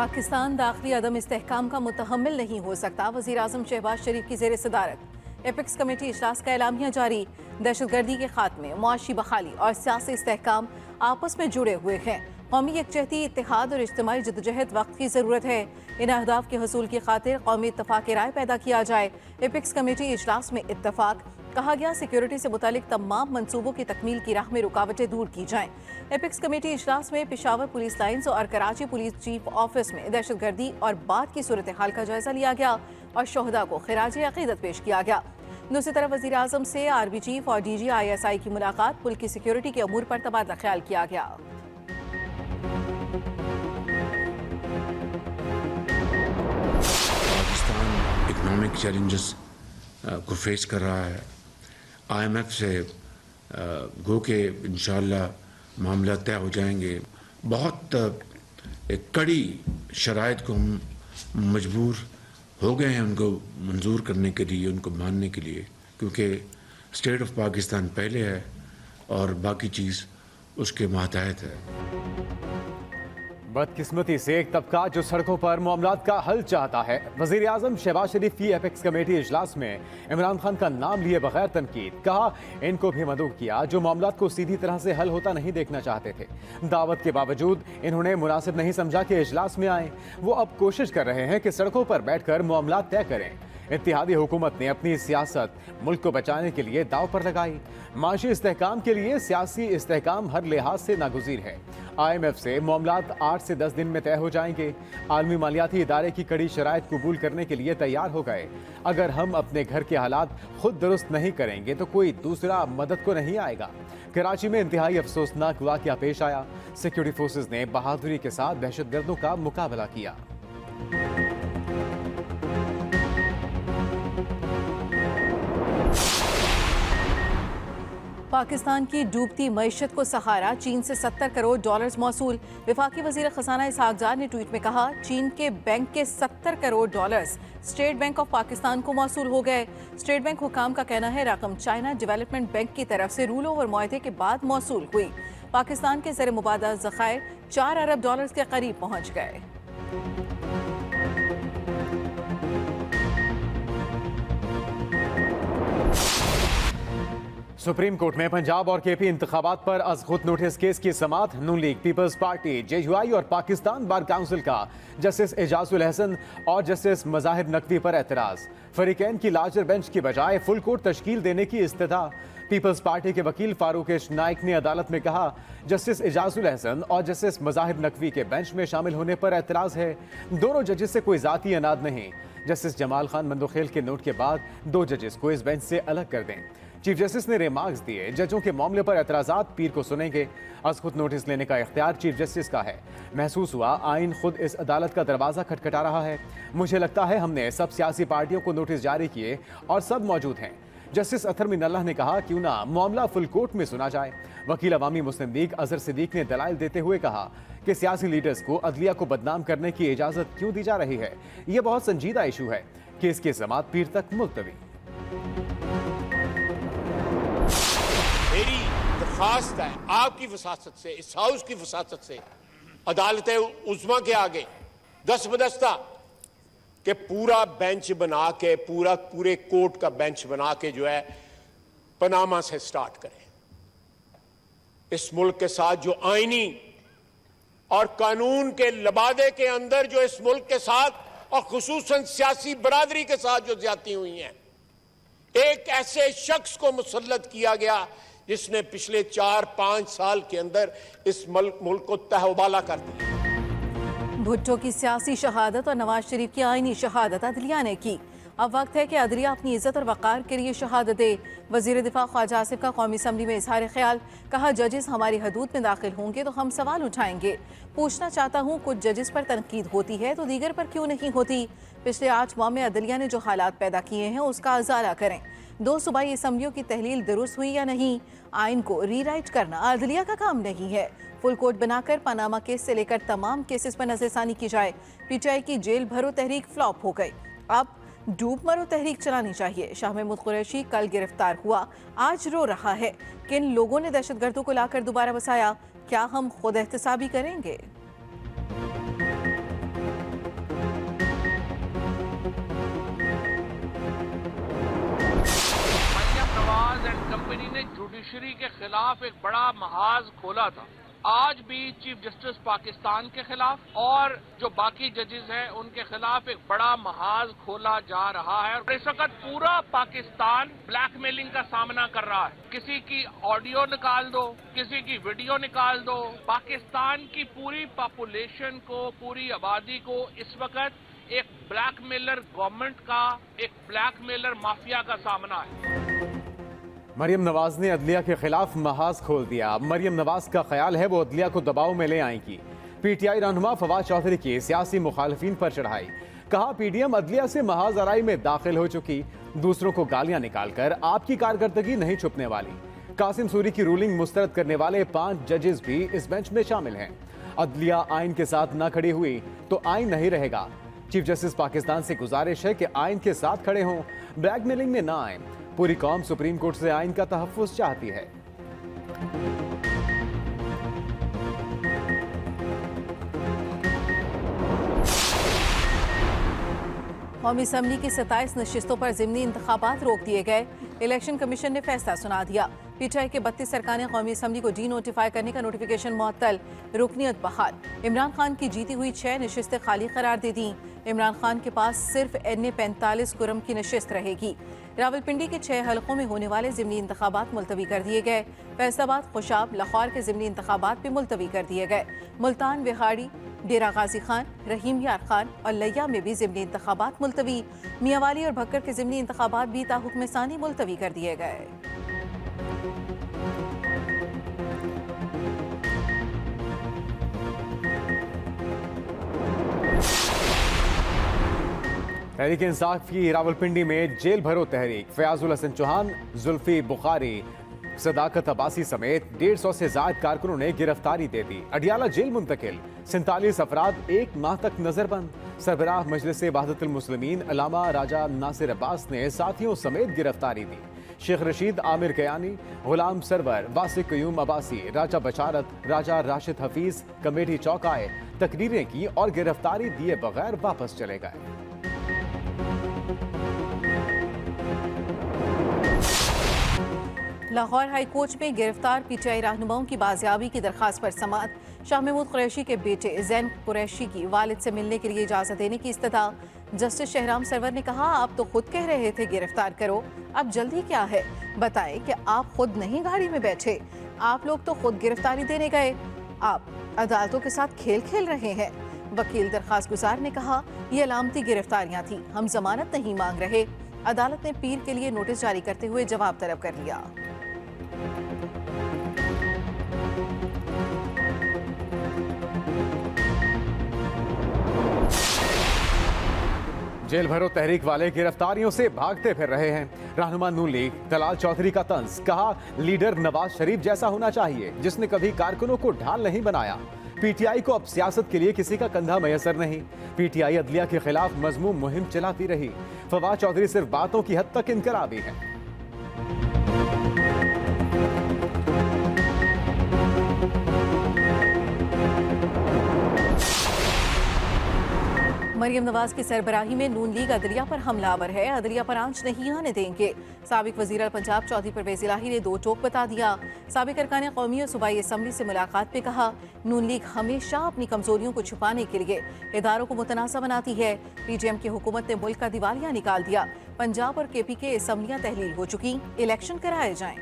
पाकिस्तान दाखिली अदम इस्तेहकाम का मुतहम्मिल नहीं हो सकता। वज़ीर आज़म शहबाज शरीफ की ज़ेर सदारत एपिक्स कमेटी इजलास का एलामिया जारी। दहशतगर्दी के खात्मे, मुआशी बहाली और सियासी इस्तेहकाम आपस में जुड़े हुए हैं। कौमी यकजहती, इत्तेहाद और इज्तिमाई जद्दोजहद वक्त की ज़रूरत है। इन अहदाफ के हसूल की खातिर कौमी इत्तफाक राय पैदा किया जाए। एपिक्स कमेटी इजलास में इत्तफाक। कहा गया, सिक्योरिटी से मुतालिक तमाम मनसूबों की तकमील की राह में रुकावटें दूर की जाएं। एपिक्स कमेटी इजलास में पेशावर पुलिस लाइन्स और कराची पुलिस चीफ ऑफिस में दहशतगर्दी और बाद की सूरत हाल का जायजा लिया गया और शोहदा को खिराज अकीदत पेश किया गया। दूसरी तरफ वज़ीर आज़म से आर्मी चीफ और DG ISI की मुलाकात, मुल्क की सिक्योरिटी के अमूर पर तबादला ख्याल किया गया। पाकिस्तान इकोनॉमिक चैलेंजेस को फेस कर रहा है। IMF से गो के इंशाअल्लाह मामला तय हो जाएंगे। बहुत एक कड़ी शराइत को हम मजबूर हो गए हैं उनको मंजूर करने के लिए, उनको मानने के लिए, क्योंकि स्टेट ऑफ पाकिस्तान पहले है और बाकी चीज़ उसके मातहत है। बदकिस्मती से एक तबका जो सड़कों पर मामलात का हल चाहता है। वज़ीर आज़म शहबाज शरीफ की एपेक्स कमेटी इजलास में इमरान खान का नाम लिए बगैर तनकीद। कहा, इनको भी मदऊ किया जो मामलात को सीधी तरह से हल होता नहीं देखना चाहते थे। दावत के बावजूद इन्होंने मुनासिब नहीं समझा कि इजलास में आए। वो अब कोशिश कर रहे हैं कि सड़कों पर बैठकर मामलात तय करें। इत्तेहादी हुकूमत ने अपनी सियासत मुल्क को बचाने के लिए दाव पर लगाई। माशी इस्तेहकाम के लिए सियासी इस्तेहकाम हर लिहाज से नागुज़ीर है। IMF से मामलात 8 से 10 दिन में तय हो जाएंगे। आलमी मालियाती इदारे की कड़ी शराइत कबूल करने के लिए तैयार हो गए। अगर हम अपने घर के हालात खुद दुरुस्त नहीं करेंगे तो कोई दूसरा मदद को नहीं आएगा। कराची में इंतहाई अफसोसनाक वाक़या पेश आया। सिक्योरिटी फोर्सेज ने बहादुरी के साथ दहशतगर्दों का मुकाबला किया। पाकिस्तान की डूबती मईशत को सहारा, चीन से $70 करोड़ मौसूल। वफाकी वज़ीर ख़ज़ाना इसहाक ज़ार ने ट्वीट में कहा, चीन के बैंक के $70 crore state bank of Pakistan को मौसूल हो गए। स्टेट बैंक हुकाम का कहना है, रकम चाइना डेवलपमेंट बैंक की तरफ से रूल ओवर मुआहदे के बाद मौसूल हुई। पाकिस्तान के ज़र मुबादला ज़खायर $4 अरब के करीब पहुँच गए। सुप्रीम कोर्ट में पंजाब और KP इंतखाबात पर अज़ खुद नोटिस केस की समाअत। नून लीग, पीपल्स पार्टी, JUI और पाकिस्तान बार काउंसिल का जस्टिस एजाजुल हसन और जस्टिस मज़ाहिर नकवी पर एतराज़। फरीकैन की लार्जर बेंच की बजाय फुल कोर्ट तश्कील देने की इस्तदा। पीपल्स पार्टी के वकील फारूक नाइक ने अदालत में कहा, जस्टिस एजाजुल हसन और जस्टिस मज़ाहिर नकवी के बेंच में शामिल होने पर एतराज़ है। दोनों जजेस से कोई ज़ाती अनाद नहीं। जस्टिस जमाल खान मंदोखेल के नोट के बाद 2 जजेस को इस बेंच से अलग कर दें। चीफ जस्टिस ने रिमार्क्स दिए, जजों के मामले पर एतराज़ात पीर को सुनेंगे। अज़ खुद नोटिस लेने का इख्तियार चीफ जस्टिस का है। महसूस हुआ आइन खुद इस अदालत का दरवाज़ा खटखटा रहा है। मुझे लगता है हमने सब सियासी पार्टियों को नोटिस जारी किए और सब मौजूद हैं। जस्टिस अतर मिनल्लाह ने कहा, क्यों ना मामला फुल कोर्ट में सुना जाए। वकील अवामी मुस्लिम लीग अजहर सिद्दीक ने दलाइल देते हुए कहा कि सियासी लीडर्स को अदलिया को बदनाम करने की इजाज़त क्यों दी जा रही है। यह बहुत संजीदा इशू है। केस की समाअत पीर तक मुलतवी। मेरी दरख्वास्त है आपकी वसासत से, इस हाउस की वसासत से, अदालत उज़्मा के आगे दस्तबदस्ता कि पूरा बेंच बना के, पूरे कोर्ट का बेंच बना के जो है पनामा से स्टार्ट करें। इस मुल्क के साथ जो आईनी और कानून के लबादे के अंदर जो इस मुल्क के साथ और खुसूसन सियासी बरादरी के साथ जो ज्यादती हुई हैं, एक ऐसे शख्स को मुसल्लत किया गया जिसने पिछले 4-5 साल के अंदर इस मुल्क को तहवाला कर दिया। भुट्टो की सियासी शहादत और नवाज शरीफ की आईनी शहादत अदलिया ने की। अब वक्त है कि अदलिया अपनी इज्जत और वक़ार के लिए शहादत दे। वज़ीर दिफा ख्वाजा आसिफ का कौमी असम्बली में इजहार ख्याल। कहा, जजेस हमारी हदूद में दाखिल होंगे तो हम सवाल उठाएंगे। पूछना चाहता हूँ, कुछ जजेस पर तनकीद होती है तो दीगर पर क्यों नहीं होती। पिछले 8 माह में अदलिया ने जो हालात पैदा किए हैं उसका अजाला करें। 2 सूबाई असम्बलियों की तहलील दुरुस्त हुई या नहीं। आइन को रीराइट करना अदलिया का काम नहीं है। फुल कोर्ट बनाकर पनामा केस से लेकर तमाम केसेस पर नजरसानी की जाए। PTI की जेल भरो तहरीक फ्लॉप हो गई, अब डूब मरो तहरीक चलानी चाहिए। शाह महमूद कुरैशी कल गिरफ्तार हुआ, आज रो रहा है। किन लोगों ने दहशतगर्दों को लाकर दोबारा बसाया? क्या हम खुद एहतसाबी करेंगे? कंपनी ने जुडिशरी के खिलाफ एक बड़ा महाज खोला था। आज भी चीफ जस्टिस पाकिस्तान के खिलाफ और जो बाकी जजेस हैं उनके खिलाफ एक बड़ा महाज खोला जा रहा है। और इस वक्त पूरा पाकिस्तान ब्लैकमेलिंग का सामना कर रहा है। किसी की ऑडियो निकाल दो, किसी की वीडियो निकाल दो। पाकिस्तान की पूरी पॉपुलेशन को, पूरी आबादी को इस वक्त एक ब्लैकमेलर गवर्नमेंट का, एक ब्लैकमेलर माफिया का सामना है। मरियम नवाज ने अदलिया के खिलाफ महाज खोल दिया। मरियम नवाज का ख्याल है वो अदलिया को दबाव में ले आएंगी। पीटीआई रहनुमा फवाद चौधरी की सियासी मुखालिफिन पर चढ़ाई। कहा पीडीएम अदलिया से महाज आराई में दाखिल हो चुकी, दूसरों को गालियां निकालकर आपकी कारकर्दगी नहीं छुपने वाली। कासिम सूरी की रूलिंग मुस्तरद करने वाले 5 जजेस भी इस बेंच में शामिल हैं। अदलिया आइन के साथ न खड़ी हुई तो आइन नहीं रहेगा। चीफ जस्टिस पाकिस्तान से गुजारिश है कि आइन के साथ खड़े हों, ब्लैकमेलिंग में ना आए। पूरी कौम सुप्रीम कोर्ट से आइन का तहफ्फुज़ चाहती है। कौमी असम्बली की 27 नशिस्तों पर ज़िमनी इंतखाबात रोक दिए गए। इलेक्शन कमीशन ने फैसला सुना दिया। पीटीआई के 32 अरकान कौमी असम्बली को डी नोटिफाई करने का नोटिफिकेशन मुअत्तल, रुकनियत बहाल। इमरान खान की जीती हुई 6 नशिस्तें खाली करार दे दी। इमरान खान के पास सिर्फ NA 45 कुरम की नशिस्त रहेगी। रावलपिंडी के 6 हलकों में होने वाले ज़िमनी इंतखाबात मुलतवी कर दिए गए। फैसलाबाद, खुशाब, लाहौर के ज़िमनी इंतखाबात भी मुलतवी कर दिए गए। मुल्तान, बिहाड़ी, डेरा गाजी खान, रहीम यार खान और लैया में भी ज़िमनी इंतखाबात मुलतवी। मियांवाली और भक्कर के ज़िमनी इंतखाबात भी ताहुक्म सानी मुलतवी कर दिए गए। तहरीक इंसाफ की रावलपिंडी में जेल भरो तहरीक। फयाजुल हसन चौहान, जुल्फी बुखारी, सदाकत अब्बासी समेत 150 से ज्यादा कारकुनों ने गिरफ्तारी दे दी। अडियाला जेल मुंतकिल। 47 अफराद 1 माह तक नजरबंद। सरबराह मजलिस वहदतुल मुस्लिमीन अल्लामा राजा नासिर अब्बास ने साथियों समेत गिरफ्तारी दी। शेख रशीद, आमिर कयानी, गुलाम सरवर, वासिक कयूम अब्बासी, राजा बशारत, राजा राशिद हफीज कमेटी चौक आए, तकरीरें की और गिरफ्तारी दिए बगैर वापस चले गए। लाहौर हाई कोर्ट में गिरफ्तार पीटीआई रहनुमाओं की बाजियाबी की दरखास्त पर समाअत। शाह महमूद कुरैशी के बेटे जैन कुरैशी की वालिद से मिलने के लिए इजाजत देने की इस्तदा। जस्टिस शहराम सरवर ने कहा, आप तो खुद कह रहे थे गिरफ्तार करो, अब जल्दी क्या है? बताएं कि आप खुद नहीं गाड़ी में बैठे, आप लोग तो खुद गिरफ्तारी देने गए। आप अदालतों के साथ खेल खेल रहे हैं। वकील दरखास्त गुजार ने कहा, ये अलामती गिरफ्तारियां थी, हम जमानत नहीं मांग रहे। अदालत ने पीर के लिए नोटिस जारी करते हुए जवाब तलब कर लिया। जेल भरो तहरीक वाले गिरफ्तारियों से भागते फिर रहे हैं। रहनुमा नून लीग तलाल चौधरी का तंज। कहा, लीडर नवाज शरीफ जैसा होना चाहिए जिसने कभी कारकुनों को ढाल नहीं बनाया। पीटीआई को अब सियासत के लिए किसी का कंधा मयसर नहीं। पीटीआई अदलिया के खिलाफ मजमूम मुहिम चलाती रही। फवाद चौधरी सिर्फ बातों की हद तक इनकलाबी है। मरियम नवाज की सरबराही में नून लीग अदलिया पर हमलावर है, अदलिया पर आंच नहीं आने देंगे। साबिक वजीर पंजाब चौधरी परवेज इलाही ने 2 टोक बता दिया। साबिक अरकान कौमी और सूबाई असम्बली से मुलाकात में कहा, नून लीग हमेशा अपनी कमजोरियों को छुपाने के लिए इदारों को मुतनाज़ा बनाती है। पीटीएम की हुकूमत ने मुल्क का दिवालिया निकाल दिया। पंजाब और केपी के असम्बलियां तहलील हो चुकी, इलेक्शन कराए जाएं।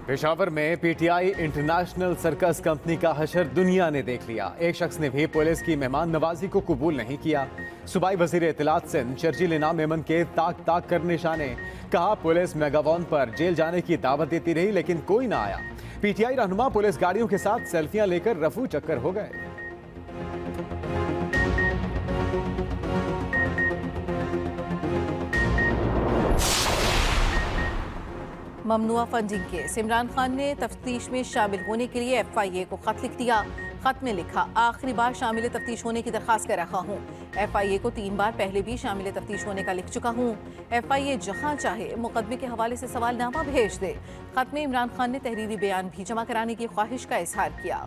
पेशावर में पीटीआई इंटरनेशनल सर्कस कंपनी का हशर दुनिया ने देख लिया। एक शख्स ने भी पुलिस की मेहमान नवाजी को कबूल नहीं किया। सूबाई वजीर इत्तलात सिंध शर्जील इनाम मेमन के ताक ताक कर निशाने। कहा, पुलिस मेगावॉन पर जेल जाने की दावत देती रही लेकिन कोई ना आया। पीटीआई रहनुमा पुलिस गाड़ियों के साथ सेल्फियां लेकर रफू चक्कर हो गए। ममनुआ फंडिंग केस। इमरान खान ने तफ्तीश में शामिल होने के लिए FIA को खत लिख दिया। खत में लिखा, आखिरी बार शामिल तफ्तीश होने की दरखास्त कर रहा हूँ। FIA को 3 बार पहले भी शामिल तफ्तीश होने का लिख चुका हूँ। FIA जहाँ चाहे मुकदमे के हवाले से सवालनामा भेज दे। खत में इमरान खान ने तहरीरी बयान भी जमा कराने की ख्वाहिश का इजहार किया।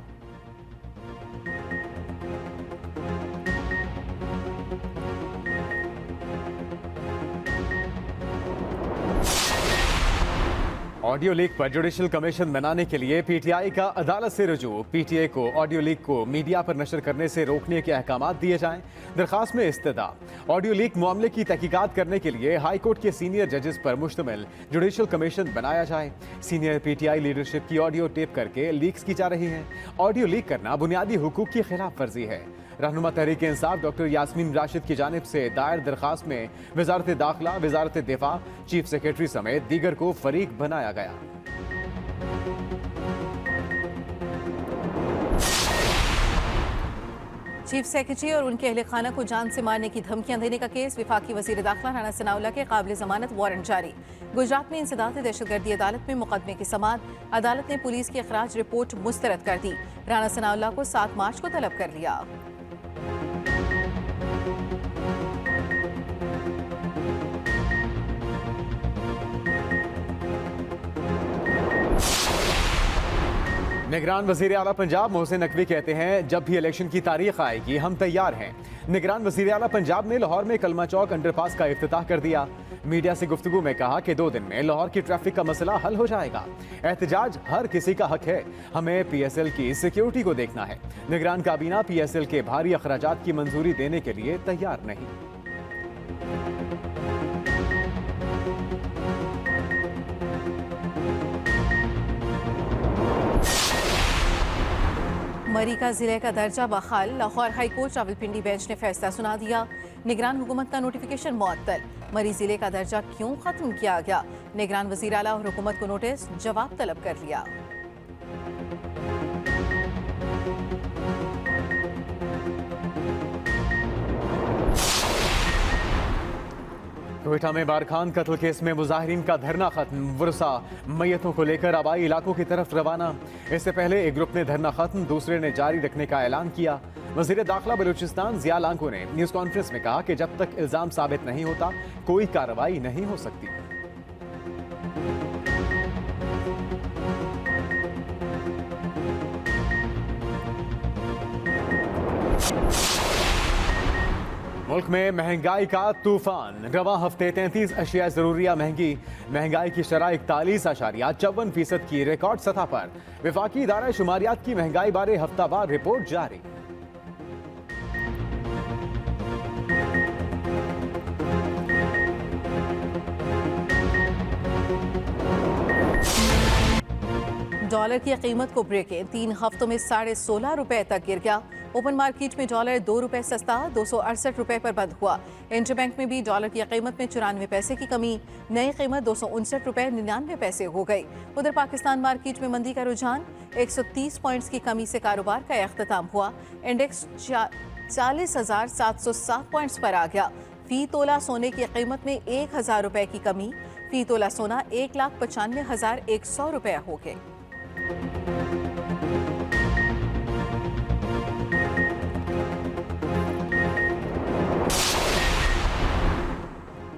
ऑडियो लीक पर जुडिशल कमीशन बनाने के लिए पीटीआई का अदालत से रुजू। पीटीआई को ऑडियो लीक को मीडिया पर नशर करने से रोकने के अहकाम दिए जाएं। दरखास्त में इस्तदा ऑडियो लीक मामले की तहकीकात करने के लिए हाई कोर्ट के सीनियर जजेस पर मुश्तमिल जुडिशल कमीशन बनाया जाए। सीनियर पीटीआई लीडरशिप की ऑडियो टेप करके लीक्स की जा रही हैं। ऑडियो लीक करना बुनियादी हुकूक की खिलाफ वर्जी है। रहनुमा तहरीक इंसाफ डॉक्टर यास्मीन राशिद की जानिब से दायर दरखास्त में वजारत दाखिला, वजारत दिफा, चीफ सेक्रेटरी समेत दीगर को फरीक बनाया गया। चीफ सेक्रेटरी और उनके अहले खाना को जान से मारने की धमकियां देने का केस। विफाकी वजीर दाखिला राना सनाउल्लाह के काबिल जमानत वारंट जारी। गुजरात में इंसदाद दहशतगर्दी अदालत में मुकदमे की समाअत। अदालत ने पुलिस की अखराज रिपोर्ट मुस्तरद कर दी। राना सनाउल्लाह को 7 मार्च को तलब कर लिया। निगरान वजीर आला पंजाब मोहसिन नकवी कहते हैं, जब भी इलेक्शन की तारीख आएगी हम तैयार हैं। निगरान वजीर आला पंजाब ने लाहौर में कलमा चौक अंडरपास का इफ्तिताह कर दिया। मीडिया से गुफ्तगू में कहा कि 2 दिन में लाहौर की ट्रैफिक का मसला हल हो जाएगा। एहतजाज हर किसी का हक है, हमें PSL की सिक्योरिटी को देखना है। निगरान काबीना PSL के भारी अखराजात की मंजूरी देने के लिए तैयार नहीं। मरी का जिले का दर्जा बहाल। Lahore high court Rawalpindi bench ने फैसला सुना दिया। निगरान हुकूमत का नोटिफिकेशन मुअत्तल। मरी जिले का दर्जा क्यों खत्म किया गया? निगरान वजीर आला और हुकूमत को नोटिस, जवाब तलब कर लिया। कोयटा में बारखान कत्ल केस में मुजाहिरीन का धरना खत्म। वरसा मैयतों को लेकर आबाई इलाकों की तरफ रवाना। इससे पहले एक ग्रुप ने धरना खत्म, दूसरे ने जारी रखने का ऐलान किया। वजीर दाखिला बलूचिस्तान जिया लांको ने न्यूज़ कॉन्फ्रेंस में कहा कि जब तक इल्जाम साबित नहीं होता कोई कार्रवाई नहीं हो सकती। मुल्क में महंगाई का तूफान। रवा हफ्ते 33 अशिया जरूरिया महंगाई की शरह 41.54% की रिकॉर्ड सतह पर। विफाकी इदारा शुमारियात की महंगाई बारे हफ्तावार रिपोर्ट जारी। डॉलर की कीमत को ब्रेकें 3 हफ्तों में 16.5 रुपए तक गिर गया। ओपन मार्केट में डॉलर 2 रुपए सस्ता 268 रुपए पर बंद हुआ। इंटरबैंक में भी डॉलर की कीमत में 94 पैसे की कमी, नई कीमत 259 रुपए 99 पैसे हो गई। उधर पाकिस्तान मार्केट में मंदी का रुझान 130 पॉइंट्स की कमी से कारोबार का इख्तिताम हुआ। इंडेक्स 40,707 पॉइंट्स पर आ गया। फी तोला सोने की कीमत में 1,000 रुपए की कमी, फी तोला सोना 1,95,100 रुपए हो गए।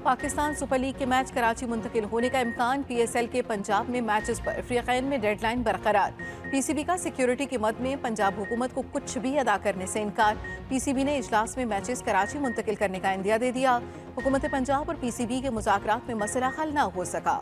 पाकिस्तान सुपर लीग के मैच कराची मुंतकिल होने का इम्कान। PSL के पंजाब में मैचेस पर फ्रीकैन में डेडलाइन बरकरार। PCB का सिक्योरिटी के मद में पंजाब हुकूमत को कुछ भी अदा करने से इनकार। PCB ने इजलास में मैचेस कराची मुंतकिल करने का इंदिया दे दिया। हुकूमत पंजाब और PCB के मुज़ाकरात में मसला हल न हो सका।